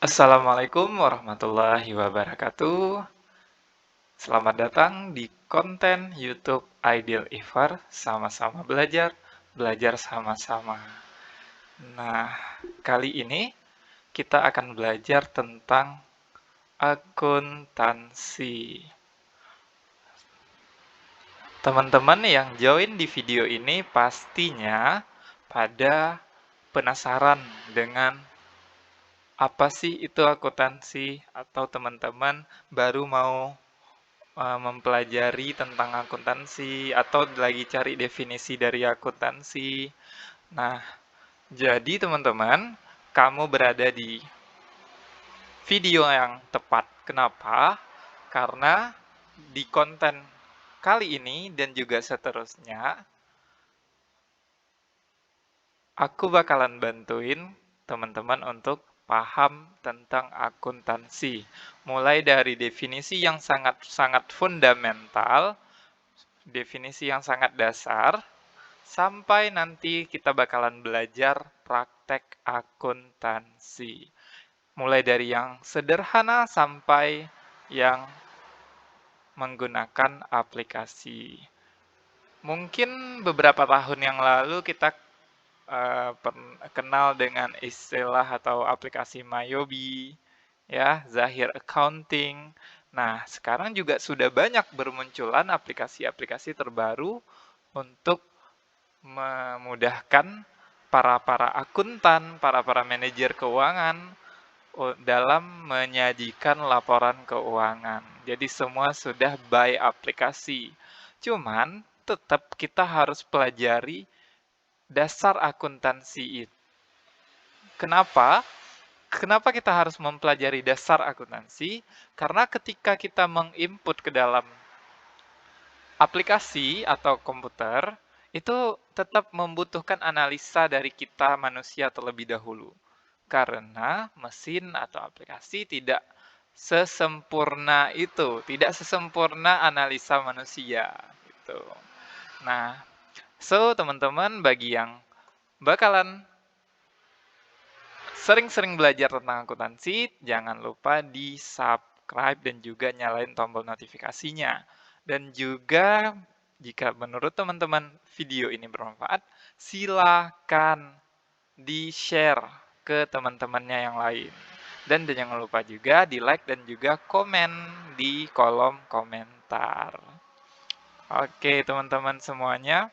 Assalamualaikum warahmatullahi wabarakatuh. Selamat datang di konten YouTube Ideal Ivar, sama-sama belajar, belajar sama-sama. Nah, kali ini kita akan belajar tentang akuntansi. Teman-teman yang join di video ini pastinya pada penasaran dengan apa sih itu akuntansi, atau teman-teman baru mau mempelajari tentang akuntansi atau lagi cari definisi dari akuntansi. Nah, jadi teman-teman, kamu berada di video yang tepat. Kenapa? Karena di konten kali ini dan juga seterusnya, aku bakalan bantuin teman-teman untuk paham tentang akuntansi. Mulai dari definisi yang sangat-sangat fundamental, definisi yang sangat dasar, sampai nanti kita bakalan belajar praktek akuntansi. Mulai dari yang sederhana sampai yang menggunakan aplikasi. Mungkin beberapa tahun yang lalu kita kenal dengan istilah atau aplikasi Mayobi, ya, Zahir Accounting. Nah, sekarang juga sudah banyak bermunculan aplikasi-aplikasi terbaru untuk memudahkan para akuntan, para manajer keuangan dalam menyajikan laporan keuangan. Jadi semua sudah by aplikasi. Cuman tetap kita harus pelajari dasar akuntansi itu. Kenapa? Kenapa kita harus mempelajari dasar akuntansi? Karena ketika kita menginput ke dalam aplikasi atau komputer, itu tetap membutuhkan analisa dari kita manusia terlebih dahulu. Karena mesin atau aplikasi tidak sesempurna itu, tidak sesempurna analisa manusia. Gitu. Nah, teman-teman bagi yang bakalan sering-sering belajar tentang akuntansi, jangan lupa di subscribe dan juga nyalain tombol notifikasinya. Dan juga jika menurut teman-teman video ini bermanfaat, silakan di-share ke teman-temannya yang lain. Dan jangan lupa juga di-like dan juga komen di kolom komentar. Oke, teman-teman semuanya.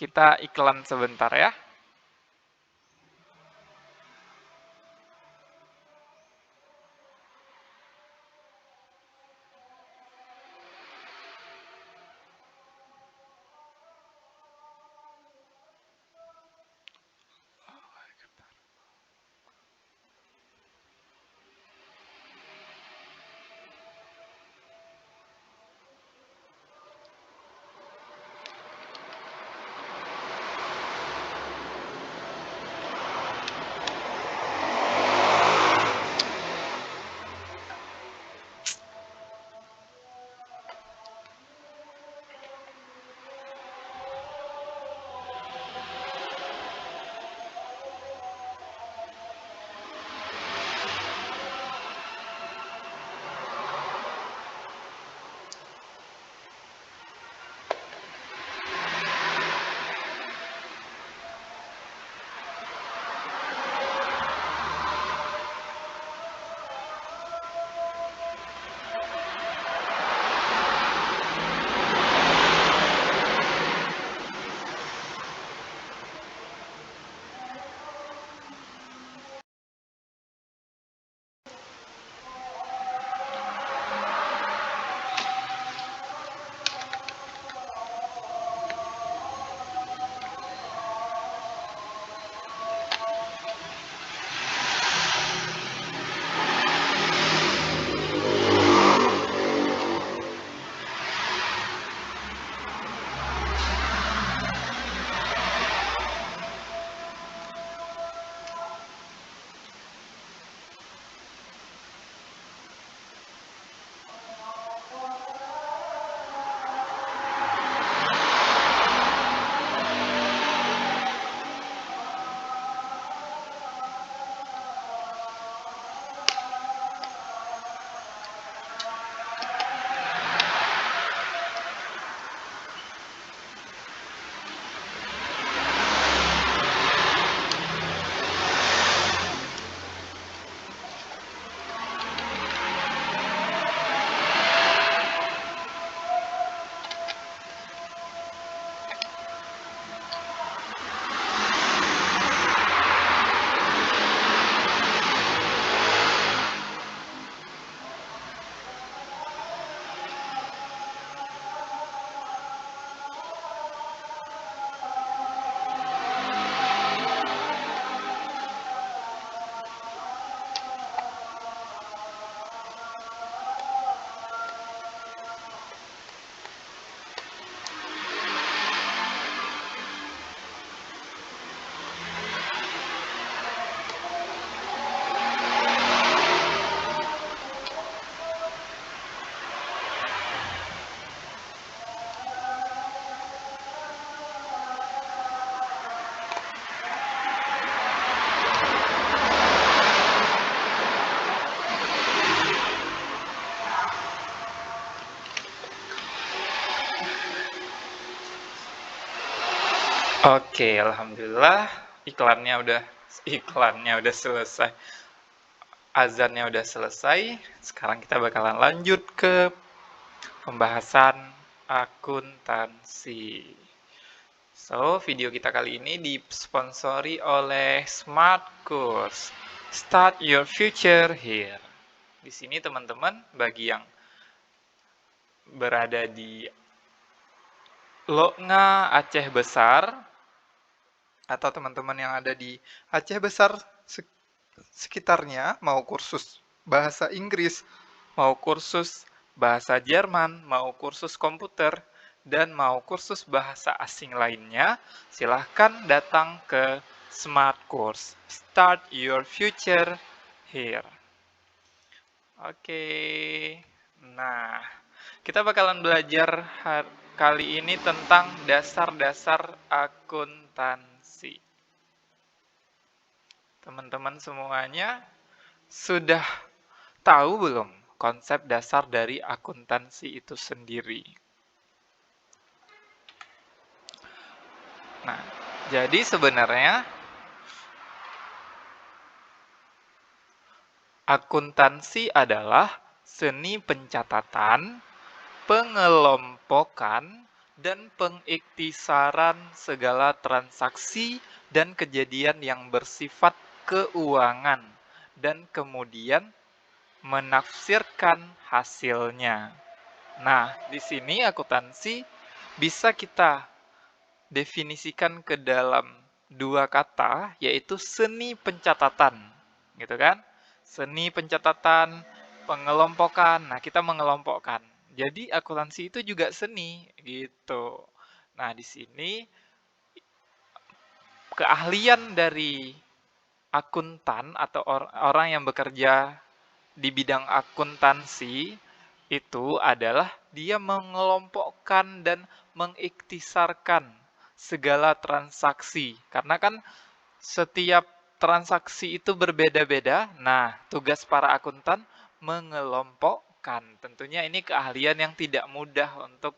Kita iklan sebentar ya. Oke, alhamdulillah iklannya udah selesai. Azannya udah selesai. Sekarang kita bakalan lanjut ke pembahasan akuntansi. So, video kita kali ini disponsori oleh Smart Course. Start your future here. Di sini teman-teman, bagi yang berada di Loknga Aceh Besar, atau teman-teman yang ada di Aceh Besar sekitarnya, mau kursus bahasa Inggris, mau kursus bahasa Jerman, mau kursus komputer, dan mau kursus bahasa asing lainnya, silahkan datang ke Smart Course. Start your future here. Oke, nah kita bakalan belajar kali ini tentang dasar-dasar akuntansi. Teman-teman semuanya sudah tahu belum konsep dasar dari akuntansi itu sendiri? Nah, jadi sebenarnya akuntansi adalah seni pencatatan, pengelompokan, dan pengiktisaran segala transaksi dan kejadian yang bersifat keuangan, dan kemudian menafsirkan hasilnya. Nah, di sini akuntansi bisa kita definisikan ke dalam dua kata, yaitu seni pencatatan, gitu kan? Seni pencatatan, pengelompokan. Nah, kita mengelompokkan. Jadi akuntansi itu juga seni, gitu. Nah, di sini keahlian dari akuntan atau orang yang bekerja di bidang akuntansi itu adalah dia mengelompokkan dan mengiktisarkan segala transaksi. Karena kan setiap transaksi itu berbeda-beda. Nah, tugas para akuntan mengelompokkan. Tentunya ini keahlian yang tidak mudah untuk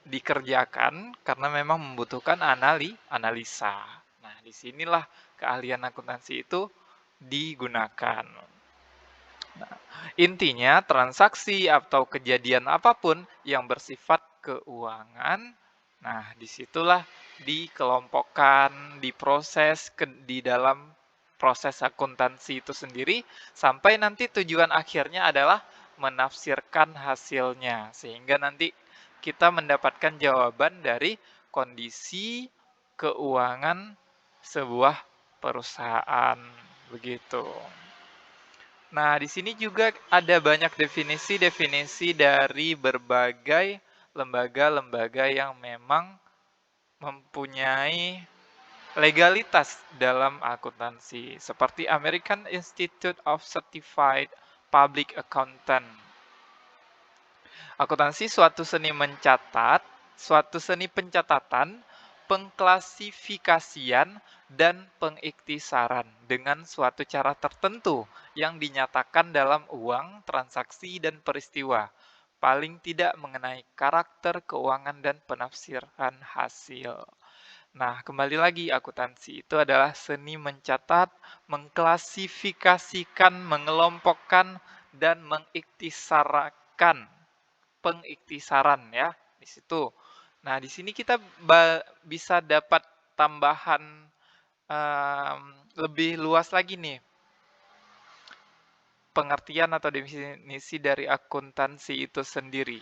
dikerjakan karena memang membutuhkan analisa. Nah, disinilah keahlian akuntansi itu digunakan. Nah, intinya transaksi atau kejadian apapun yang bersifat keuangan, nah disitulah dikelompokkan, diproses di dalam proses akuntansi itu sendiri sampai nanti tujuan akhirnya adalah menafsirkan hasilnya sehingga nanti kita mendapatkan jawaban dari kondisi keuangan sebuah perusahaan begitu. Nah, di sini juga ada banyak definisi-definisi dari berbagai lembaga-lembaga yang memang mempunyai legalitas dalam akuntansi, seperti American Institute of Certified Public Accountant. Akuntansi suatu seni pencatatan, pengklasifikasian, dan pengiktisaran dengan suatu cara tertentu yang dinyatakan dalam uang, transaksi, dan peristiwa, paling tidak mengenai karakter keuangan dan penafsiran hasil. Nah, kembali lagi, akuntansi itu adalah seni mencatat, mengklasifikasikan, mengelompokkan, dan mengiktisarakan. Pengiktisaran ya, di situ. Nah, di sini kita bisa dapat tambahan lebih luas lagi nih pengertian atau definisi dari akuntansi itu sendiri.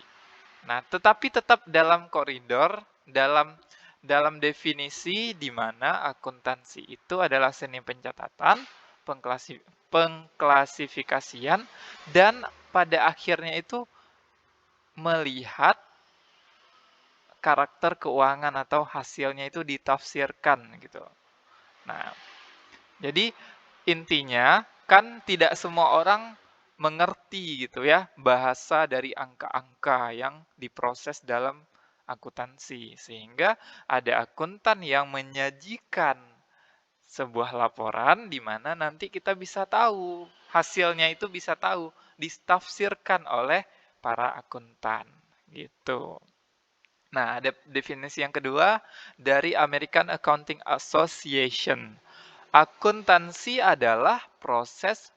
Nah, tetapi tetap dalam koridor, dalam definisi di mana akuntansi itu adalah seni pencatatan, pengklasifikasian, dan pada akhirnya itu melihat karakter keuangan atau hasilnya itu ditafsirkan gitu. Nah, jadi intinya kan tidak semua orang mengerti gitu ya bahasa dari angka-angka yang diproses dalam akuntansi sehingga ada akuntan yang menyajikan sebuah laporan di mana nanti kita bisa tahu hasilnya itu bisa tahu ditafsirkan oleh para akuntan gitu. Nah, ada definisi yang kedua dari American Accounting Association. Akuntansi adalah proses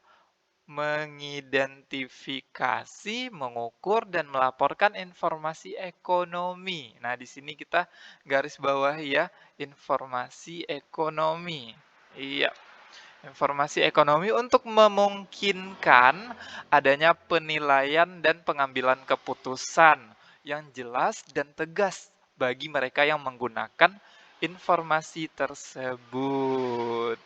mengidentifikasi, mengukur, dan melaporkan informasi ekonomi. Nah, di sini kita garis bawahi ya, informasi ekonomi. Iya, informasi ekonomi untuk memungkinkan adanya penilaian dan pengambilan keputusan yang jelas dan tegas bagi mereka yang menggunakan informasi tersebut.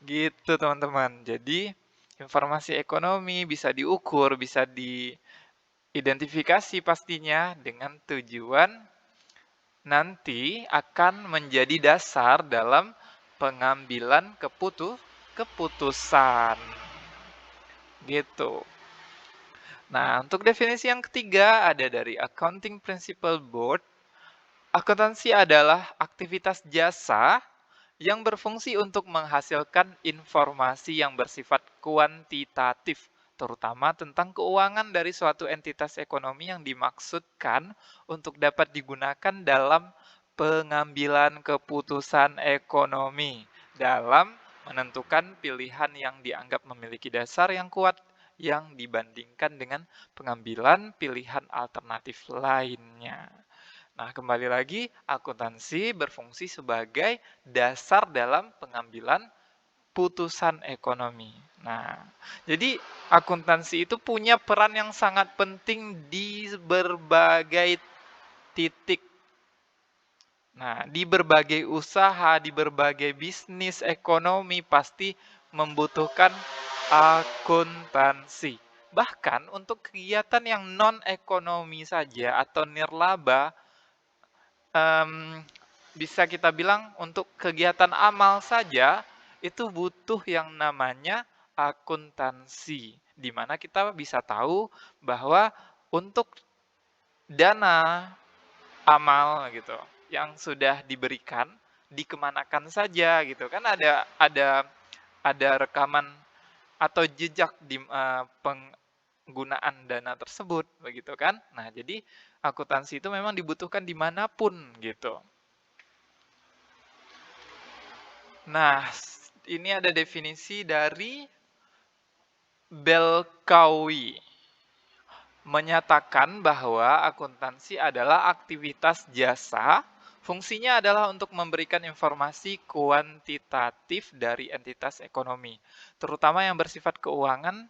Gitu, teman-teman. Jadi, informasi ekonomi bisa diukur, bisa diidentifikasi pastinya dengan tujuan nanti akan menjadi dasar dalam pengambilan keputusan. Gitu. Nah, untuk definisi yang ketiga ada dari Accounting Principle Board. Akuntansi adalah aktivitas jasa yang berfungsi untuk menghasilkan informasi yang bersifat kuantitatif, terutama tentang keuangan dari suatu entitas ekonomi yang dimaksudkan untuk dapat digunakan dalam pengambilan keputusan ekonomi, dalam menentukan pilihan yang dianggap memiliki dasar yang kuat yang dibandingkan dengan pengambilan pilihan alternatif lainnya. Nah, kembali lagi, akuntansi berfungsi sebagai dasar dalam pengambilan putusan ekonomi. Nah, jadi akuntansi itu punya peran yang sangat penting di berbagai titik. Nah, di berbagai usaha, di berbagai bisnis ekonomi pasti membutuhkan akuntansi. Bahkan untuk kegiatan yang non-ekonomi saja atau nirlaba, bisa kita bilang untuk kegiatan amal saja itu butuh yang namanya akuntansi, di mana kita bisa tahu bahwa untuk dana amal gitu yang sudah diberikan dikemanakan saja gitu kan, ada rekaman atau jejak di penggunaan dana tersebut begitu kan. Nah, jadi akuntansi itu memang dibutuhkan dimanapun gitu. Nah, ini ada definisi dari Belkawi, menyatakan bahwa akuntansi adalah aktivitas jasa, fungsinya adalah untuk memberikan informasi kuantitatif dari entitas ekonomi, terutama yang bersifat keuangan,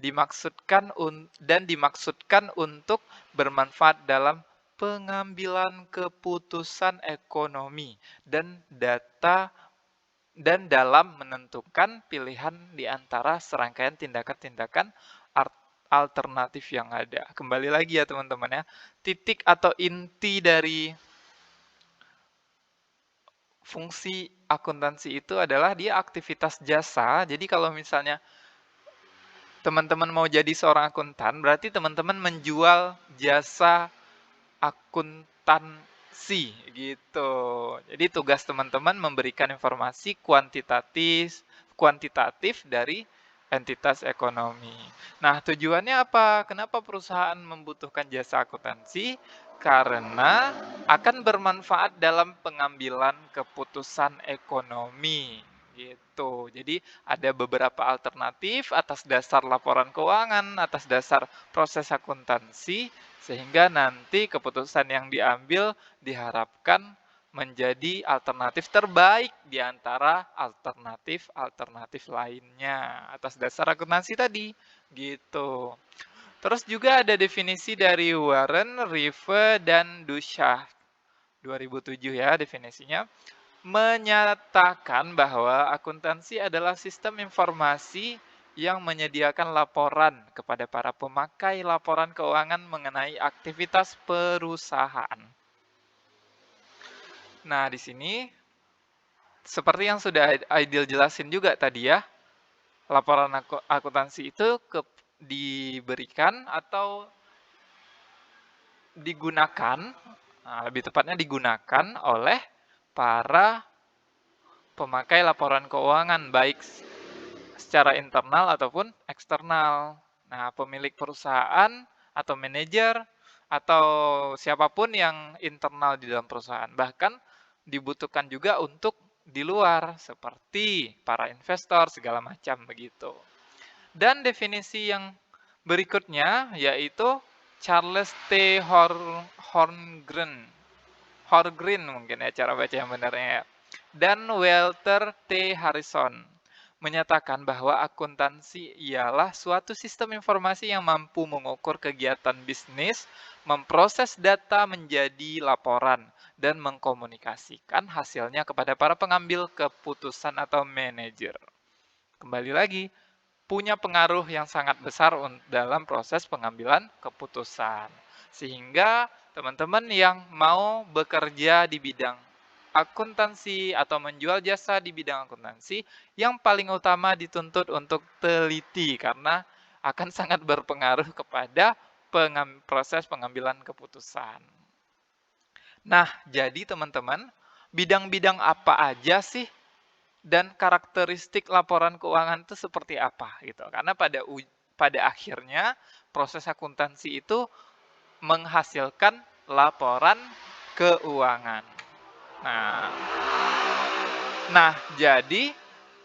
dimaksudkan untuk bermanfaat dalam pengambilan keputusan ekonomi dan dalam menentukan pilihan di antara serangkaian tindakan-tindakan alternatif yang ada. Kembali lagi ya teman-teman ya, titik atau inti dari fungsi akuntansi itu adalah dia aktivitas jasa. Jadi kalau misalnya teman-teman mau jadi seorang akuntan, berarti teman-teman menjual jasa akuntansi gitu. Jadi tugas teman-teman memberikan informasi kuantitatif dari entitas ekonomi. Nah, tujuannya apa? Kenapa perusahaan membutuhkan jasa akuntansi? Karena akan bermanfaat dalam pengambilan keputusan ekonomi gitu. Jadi ada beberapa alternatif atas dasar laporan keuangan, atas dasar proses akuntansi, sehingga nanti keputusan yang diambil diharapkan menjadi alternatif terbaik di antara alternatif lainnya atas dasar akuntansi tadi, gitu. Terus juga ada definisi dari Warren, Rive, dan Dushah 2007 ya definisinya, menyatakan bahwa akuntansi adalah sistem informasi yang menyediakan laporan kepada para pemakai laporan keuangan mengenai aktivitas perusahaan. Nah, di sini seperti yang sudah Aidil jelasin juga tadi ya, laporan akuntansi itu diberikan atau digunakan, lebih tepatnya digunakan oleh para pemakai laporan keuangan, baik secara internal ataupun eksternal. Nah, pemilik perusahaan atau manajer atau siapapun yang internal di dalam perusahaan. Bahkan dibutuhkan juga untuk di luar, seperti para investor, segala macam begitu. Dan definisi yang berikutnya yaitu Charles T. Horngren. Horgrin mungkin ya cara baca yang benarnya ya. Dan Walter T. Harrison menyatakan bahwa akuntansi ialah suatu sistem informasi yang mampu mengukur kegiatan bisnis, memproses data menjadi laporan, dan mengkomunikasikan hasilnya kepada para pengambil keputusan atau manajer. Kembali lagi, punya pengaruh yang sangat besar dalam proses pengambilan keputusan. Sehingga teman-teman yang mau bekerja di bidang akuntansi atau menjual jasa di bidang akuntansi, yang paling utama dituntut untuk teliti karena akan sangat berpengaruh kepada proses pengambilan keputusan. Nah, jadi teman-teman, bidang-bidang apa aja sih dan karakteristik laporan keuangan itu seperti apa gitu. Karena pada akhirnya proses akuntansi itu menghasilkan laporan keuangan. Nah, jadi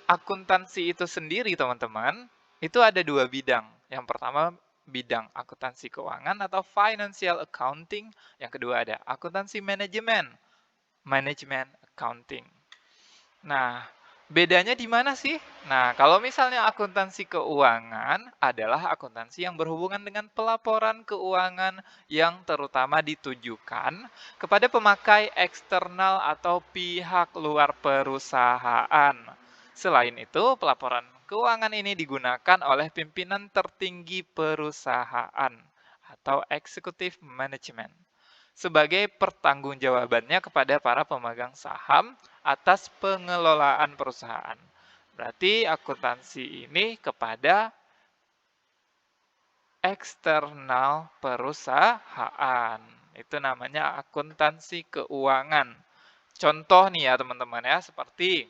akuntansi itu sendiri teman-teman, itu ada dua bidang. Yang pertama bidang akuntansi keuangan atau financial accounting, yang kedua ada akuntansi manajemen, management accounting. Nah, bedanya di mana sih? Nah, kalau misalnya akuntansi keuangan adalah akuntansi yang berhubungan dengan pelaporan keuangan yang terutama ditujukan kepada pemakai eksternal atau pihak luar perusahaan. Selain itu, pelaporan keuangan ini digunakan oleh pimpinan tertinggi perusahaan atau executive management sebagai pertanggungjawabannya kepada para pemegang saham atas pengelolaan perusahaan. Berarti akuntansi ini kepada eksternal perusahaan. Itu namanya akuntansi keuangan. Contoh nih ya teman-teman ya, seperti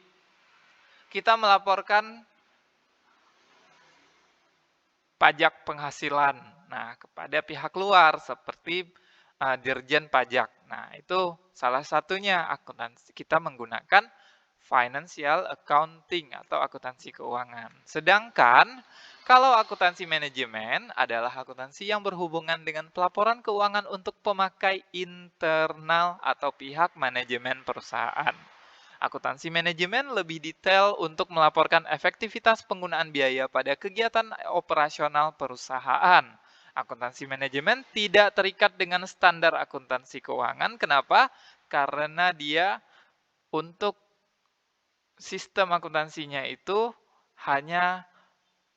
kita melaporkan pajak penghasilan. Nah, kepada pihak luar seperti Dirjen Pajak. Nah, itu salah satunya akuntansi. Kita menggunakan financial accounting atau akuntansi keuangan. Sedangkan kalau akuntansi manajemen adalah akuntansi yang berhubungan dengan pelaporan keuangan untuk pemakai internal atau pihak manajemen perusahaan. Akuntansi manajemen lebih detail untuk melaporkan efektivitas penggunaan biaya pada kegiatan operasional perusahaan. Akuntansi manajemen tidak terikat dengan standar akuntansi keuangan. Kenapa? Karena dia untuk sistem akuntansinya itu hanya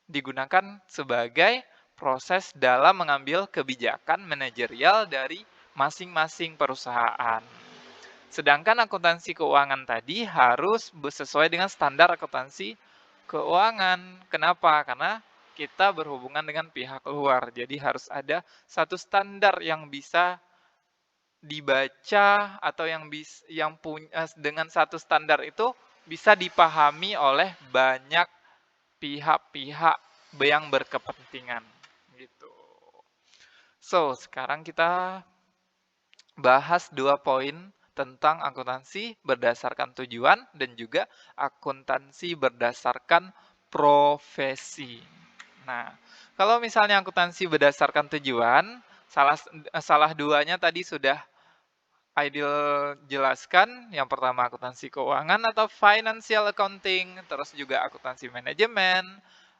digunakan sebagai proses dalam mengambil kebijakan manajerial dari masing-masing perusahaan. Sedangkan akuntansi keuangan tadi harus sesuai dengan standar akuntansi keuangan. Kenapa? Karena kita berhubungan dengan pihak luar. Jadi harus ada satu standar yang bisa dibaca atau yang punya dengan satu standar itu bisa dipahami oleh banyak pihak-pihak yang berkepentingan gitu. So, sekarang kita bahas 2 poin tentang akuntansi berdasarkan tujuan dan juga akuntansi berdasarkan profesi. Nah, kalau misalnya akuntansi berdasarkan tujuan, salah duanya tadi sudah Aidil jelaskan. Yang pertama akuntansi keuangan atau financial accounting, terus juga akuntansi manajemen,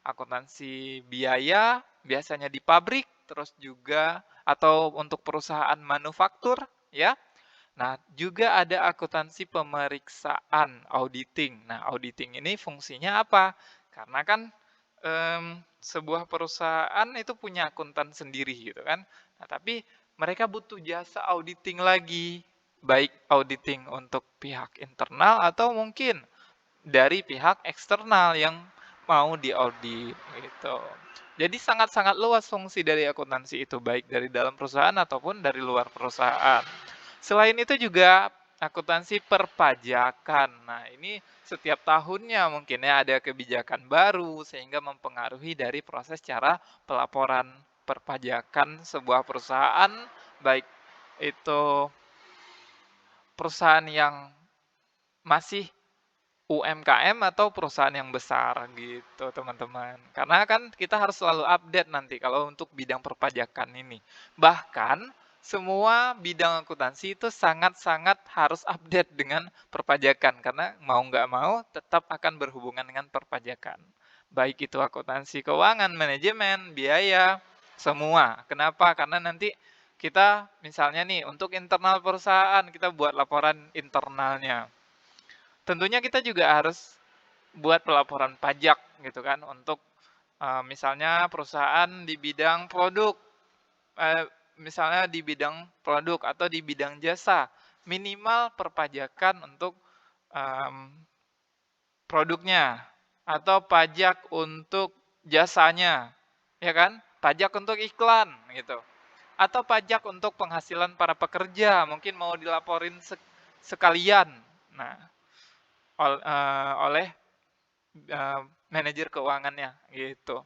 akuntansi biaya, biasanya di pabrik, terus juga atau untuk perusahaan manufaktur, ya. Nah, juga ada akuntansi pemeriksaan, auditing. Nah, auditing ini fungsinya apa? Karena kan sebuah perusahaan itu punya akuntan sendiri gitu kan. Nah, tapi mereka butuh jasa auditing lagi, baik auditing untuk pihak internal atau mungkin dari pihak eksternal yang mau diaudit gitu. Jadi sangat-sangat luas fungsi dari akuntansi itu, baik dari dalam perusahaan ataupun dari luar perusahaan. Selain itu juga akuntansi perpajakan. Nah, ini setiap tahunnya mungkin ya ada kebijakan baru sehingga mempengaruhi dari proses cara pelaporan perpajakan sebuah perusahaan baik itu perusahaan yang masih UMKM atau perusahaan yang besar gitu, teman-teman. Karena kan kita harus selalu update nanti kalau untuk bidang perpajakan ini. Bahkan semua bidang akuntansi itu sangat-sangat harus update dengan perpajakan karena mau nggak mau tetap akan berhubungan dengan perpajakan. Baik itu akuntansi keuangan, manajemen, biaya, semua. Kenapa? Karena nanti kita misalnya nih untuk internal perusahaan kita buat laporan internalnya. Tentunya kita juga harus buat pelaporan pajak gitu kan untuk misalnya perusahaan di bidang produk, misalnya di bidang produk atau di bidang jasa, minimal perpajakan untuk produknya atau pajak untuk jasanya, ya kan? Pajak untuk iklan gitu. Atau pajak untuk penghasilan para pekerja, mungkin mau dilaporin sekalian. Nah, oleh manajer keuangannya gitu.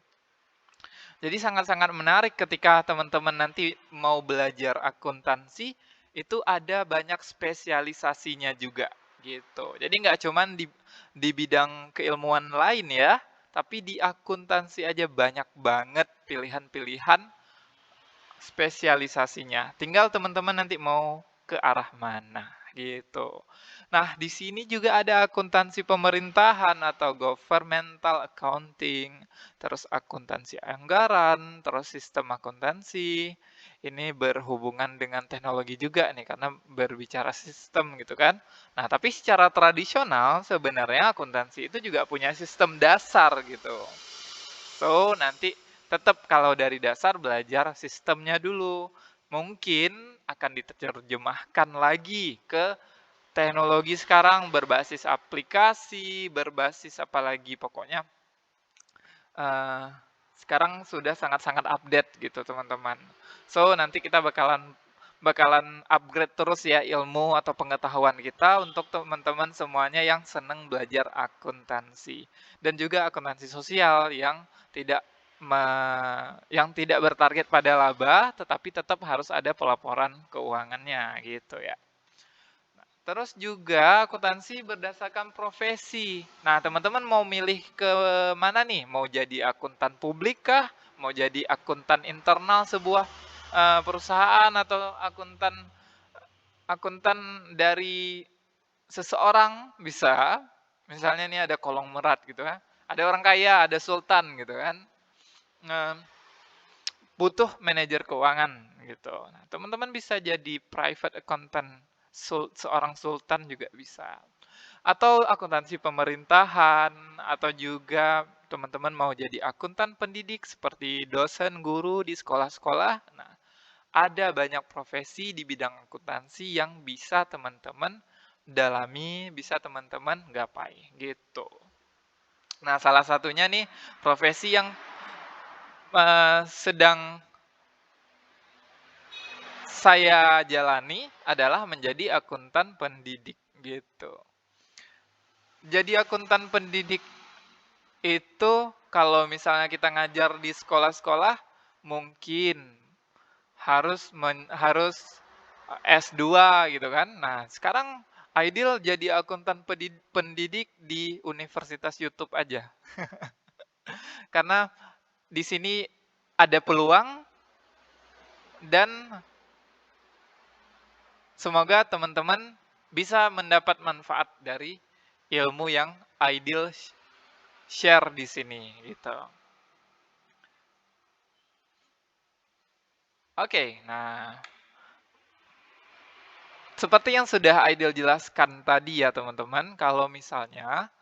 Jadi sangat-sangat menarik ketika teman-teman nanti mau belajar akuntansi, itu ada banyak spesialisasinya juga gitu. Jadi nggak cuman di bidang keilmuan lain ya, tapi di akuntansi aja banyak banget pilihan-pilihan spesialisasinya. Tinggal teman-teman nanti mau ke arah mana gitu. Nah, di sini juga ada akuntansi pemerintahan atau governmental accounting, terus akuntansi anggaran, terus sistem akuntansi. Ini berhubungan dengan teknologi juga nih karena berbicara sistem gitu kan. Nah, tapi secara tradisional sebenarnya akuntansi itu juga punya sistem dasar gitu. So, nanti tetap kalau dari dasar belajar sistemnya dulu. Mungkin akan diterjemahkan lagi ke teknologi sekarang berbasis aplikasi, berbasis apalagi pokoknya sekarang sudah sangat-sangat update gitu teman-teman. So, nanti kita bakalan upgrade terus ya ilmu atau pengetahuan kita untuk teman-teman semuanya yang senang belajar akuntansi dan juga akuntansi sosial yang tidak bertarget pada laba tetapi tetap harus ada pelaporan keuangannya gitu ya. Terus juga akuntansi berdasarkan profesi. Nah, teman-teman mau milih ke mana nih? Mau jadi akuntan publik kah? Mau jadi akuntan internal sebuah perusahaan atau akuntan dari seseorang bisa. Misalnya nih ada konglomerat gitu kan. Ada orang kaya, ada sultan gitu kan. Butuh manajer keuangan gitu. Nah, teman-teman bisa jadi private accountant, seorang sultan juga bisa. Atau akuntansi pemerintahan, atau juga teman-teman mau jadi akuntan pendidik seperti dosen, guru di sekolah-sekolah. Nah, ada banyak profesi di bidang akuntansi yang bisa teman-teman dalami, bisa teman-teman gapai gitu. Nah, salah satunya nih profesi yang sedang saya jalani adalah menjadi akuntan pendidik gitu. Jadi akuntan pendidik itu kalau misalnya kita ngajar di sekolah-sekolah mungkin harus S2 gitu kan. Nah, sekarang ideal jadi akuntan pendidik di Universitas YouTube aja. Karena di sini ada peluang dan semoga teman-teman bisa mendapat manfaat dari ilmu yang ideal share di sini gitu. Oke, nah seperti yang sudah ideal jelaskan tadi ya teman-teman, kalau misalnya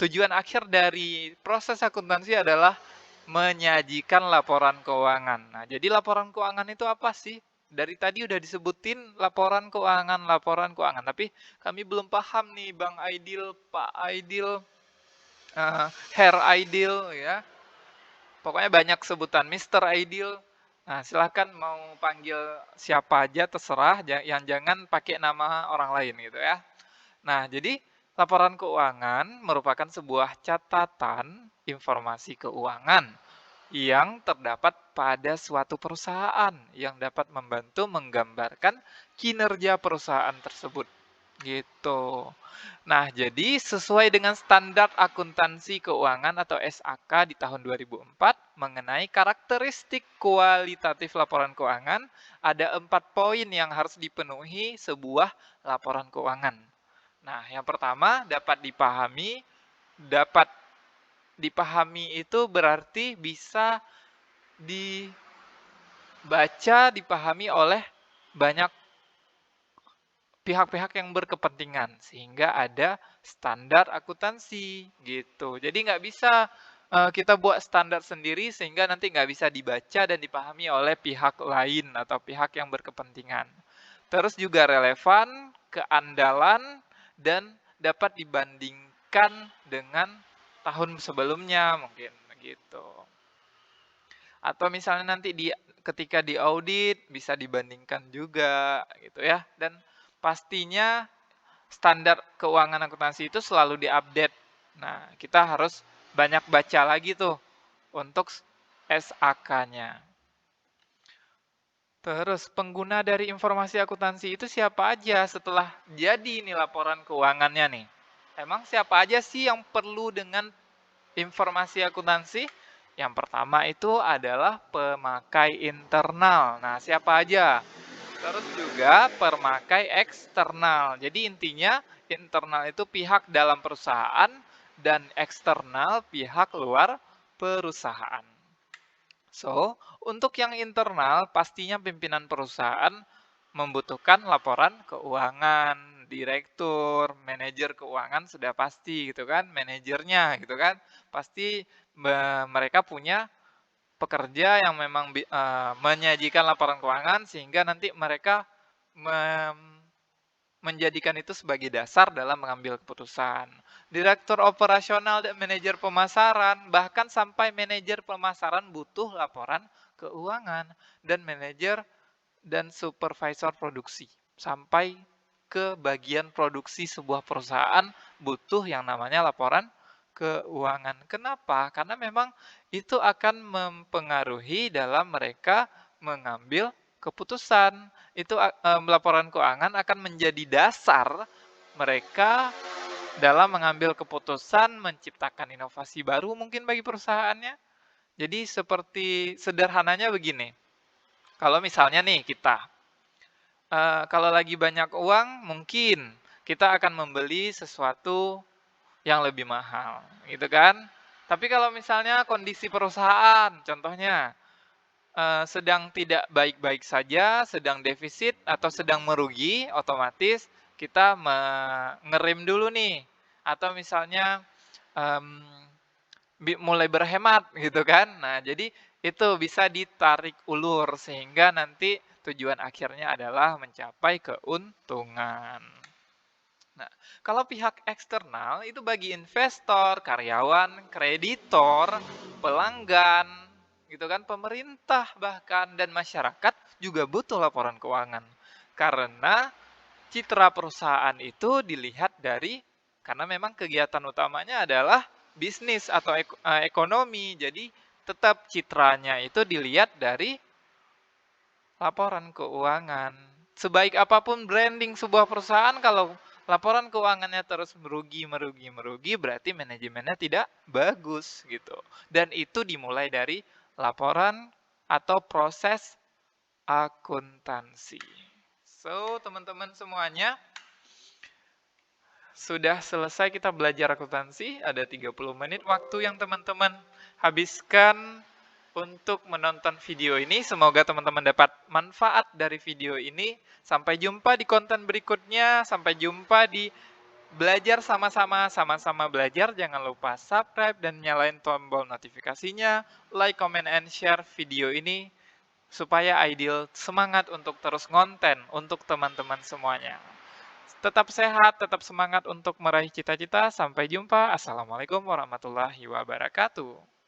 tujuan akhir dari proses akuntansi adalah menyajikan laporan keuangan. Nah, jadi laporan keuangan itu apa sih? Dari tadi udah disebutin laporan keuangan, tapi kami belum paham nih Bang Aidil, Pak Aidil, Herr Aidil ya. Pokoknya banyak sebutan Mr. Aidil. Nah, silahkan mau panggil siapa aja terserah, yang jangan pakai nama orang lain gitu ya. Nah, jadi laporan keuangan merupakan sebuah catatan informasi keuangan yang terdapat pada suatu perusahaan yang dapat membantu menggambarkan kinerja perusahaan tersebut. Gitu. Nah, jadi sesuai dengan standar akuntansi keuangan atau SAK di tahun 2004 mengenai karakteristik kualitatif laporan keuangan, ada 4 poin yang harus dipenuhi sebuah laporan keuangan. Nah, yang pertama dapat dipahami itu berarti bisa dibaca, dipahami oleh banyak pihak-pihak yang berkepentingan sehingga ada standar akuntansi gitu. Jadi nggak bisa kita buat standar sendiri sehingga nanti nggak bisa dibaca dan dipahami oleh pihak lain atau pihak yang berkepentingan. Terus juga relevan, keandalan, dan dapat dibandingkan dengan tahun sebelumnya mungkin gitu. Atau misalnya nanti ketika diaudit bisa dibandingkan juga gitu ya. Dan pastinya standar keuangan akuntansi itu selalu diupdate. Nah, kita harus banyak baca lagi tuh untuk SAK-nya. Terus pengguna dari informasi akuntansi itu siapa aja setelah jadi ini laporan keuangannya nih? Emang siapa aja sih yang perlu dengan informasi akuntansi? Yang pertama itu adalah pemakai internal. Nah, siapa aja? Terus juga pemakai eksternal. Jadi intinya internal itu pihak dalam perusahaan dan eksternal pihak luar perusahaan. So, untuk yang internal pastinya pimpinan perusahaan membutuhkan laporan keuangan, direktur, manajer keuangan sudah pasti gitu kan, manajernya gitu kan. Pasti mereka punya pekerja yang memang menyajikan laporan keuangan sehingga nanti mereka menjadikan itu sebagai dasar dalam mengambil keputusan. Direktur operasional dan manajer pemasaran, bahkan sampai manajer pemasaran butuh laporan keuangan dan manajer dan supervisor produksi. Sampai ke bagian produksi sebuah perusahaan butuh yang namanya laporan keuangan. Kenapa? Karena memang itu akan mempengaruhi dalam mereka mengambil keputusan. Itu laporan keuangan akan menjadi dasar mereka dalam mengambil keputusan menciptakan inovasi baru mungkin bagi perusahaannya. Jadi seperti sederhananya begini. Kalau misalnya nih kita kalau lagi banyak uang mungkin kita akan membeli sesuatu yang lebih mahal, gitu kan? Tapi kalau misalnya kondisi perusahaan, contohnya sedang tidak baik-baik saja, sedang defisit atau sedang merugi, otomatis kita ngerem dulu nih. Atau misalnya mulai berhemat gitu kan. Nah, jadi itu bisa ditarik ulur sehingga nanti tujuan akhirnya adalah mencapai keuntungan. Nah, kalau pihak eksternal itu bagi investor, karyawan, kreditor, pelanggan, gitu kan, pemerintah bahkan dan masyarakat juga butuh laporan keuangan. Karena citra perusahaan itu dilihat karena memang kegiatan utamanya adalah bisnis atau ekonomi. Jadi tetap citranya itu dilihat dari laporan keuangan. Sebaik apapun branding sebuah perusahaan, kalau laporan keuangannya terus merugi, berarti manajemennya tidak bagus gitu. Dan itu dimulai dari laporan atau proses akuntansi. So, teman-teman semuanya, sudah selesai kita belajar akuntansi. Ada 30 menit waktu yang teman-teman habiskan untuk menonton video ini. Semoga teman-teman dapat manfaat dari video ini. Sampai jumpa di konten berikutnya. Sampai jumpa di belajar sama-sama belajar. Jangan lupa subscribe dan nyalain tombol notifikasinya. Like, comment, and share video ini supaya Ideal semangat untuk terus ngonten untuk teman-teman semuanya. Tetap sehat, tetap semangat untuk meraih cita-cita. Sampai jumpa. Assalamualaikum warahmatullahi wabarakatuh.